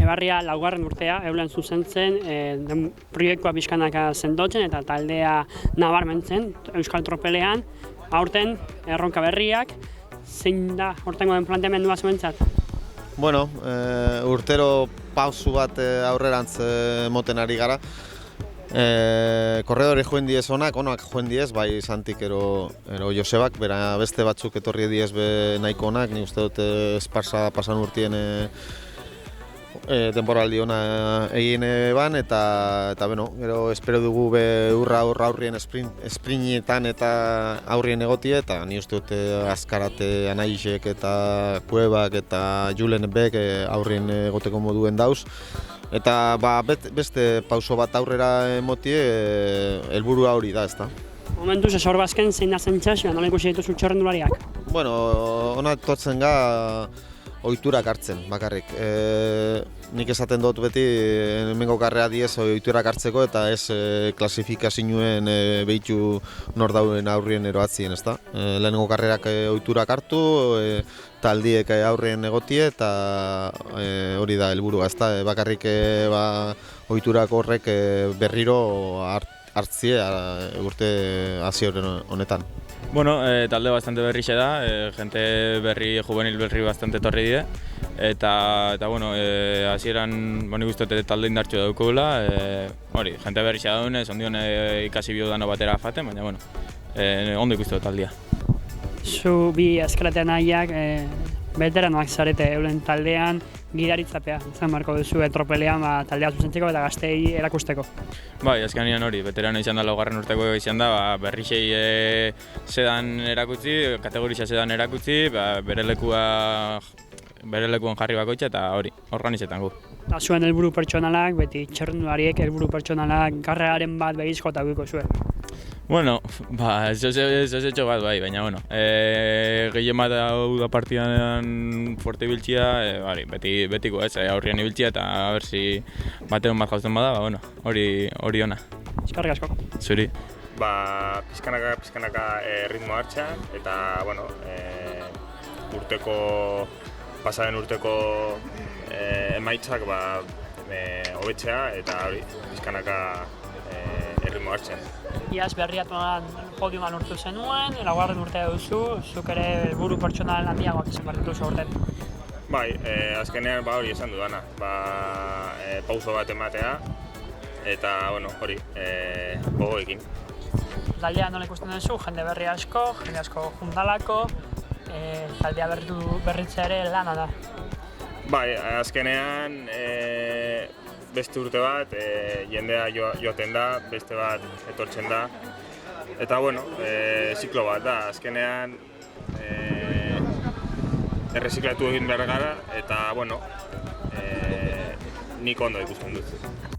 Etxebarria laugarren urtea, eulen zuzentzen, proiektua pixkanaka sendotzen eta taldea nabarmentzen Euskal Tropelean, aurten erronka berriak, zein da hortengo den planteamendua zuentzat? Bueno, urtero pausu bat aurrerantz moten ari gara. Korredori joen diez onak joen diez, bai Santik ero Josebak, bera beste batzuk etorri diez be nahiko onak, ni uste dut esparsa pasan urtien denboraldi ona egin ban, eta beno, gero espero dugu be aurrien esprintetan eta aurrien egotie, eta ni uste dut Azkarate, Anaisek eta Kuebak eta Julen Bek aurrien egoteko moduen dauz. Eta beste pauso bat aurrera emotie, helburua hori da, ezta. Momentuz, esor bazken zein da zentzazioa, nola ikusi dituzu txorrendulariak? Bueno, ona etortzen ga ohiturak hartzen, bakarrik. Nik esaten dut beti, hemengo karrea diez ohiturak hartzeko eta ez klasifikazioen behitu nor dauen aurrien eroatzien, ezta. Lehenengo karrerak ohiturak hartu, taldiek aurrien egotie eta hori da helburua, ezta. Bakarrik ohiturak horrek berriro hartzie urte hasi honetan. Bueno, talde bastante berrixe da, gente berri, juvenil berri bastante etorri die. Eta bueno, hasieran nik uste dut talde indartxo daukugula, hori, gente berrixe da dune, ondion ikasi biodano batera faten, baina bueno, ondo ikuste dut taldea. Zu bi Azkaratean nahiak, veteranoak zarete eulen taldean, gidaritzapea, izan marko duzu Tropelean taldea zuzentzeko eta gazteei erakusteko. Bai, azkenean hori, veterano izan da laugarren urteko izan da, berrixei sedan erakutsi, kategorisa sedan erakutsi, bere lekuan jarri bakoitza eta hori, organizetan gu. Zuen helburu pertsonalak, beti txerrendulariek helburu pertsonalak garreraren bat behizko eta guiko zuen. Bueno, ez etxo bat bai, baina bueno, gehien bat hau da partidan fuerte ibiltzia, betiko ez, aurrian ibiltzia eta berzi batean bat jauzen bada, bueno, hori ona. Eskarrik asko. Zuri. Pizkanaka ritmo hartzean eta, bueno, pasaren urteko emaitzak hobetzea eta hori, pizkanaka erritmo hartzen. Iaz berriatuan podiuman lortu zenuen, laugarren urtea duzu, zuk ere helburu pertsonal handiagoak izan behar dituzu aurten. Bai, azkenean hori esan dudana, pauso bat ematea eta bueno, hori, gogoekin. Taldea nola ikusten duzu, jende asko jundalako, taldea berritzea ere lana da. Bai, azkenean beste urte bat, jendea joaten da, beste bat etortzen da. Eta bueno, ziklo bat da, azkenean erreziklatu egin behar gara eta bueno, nik ondo ikusten dut.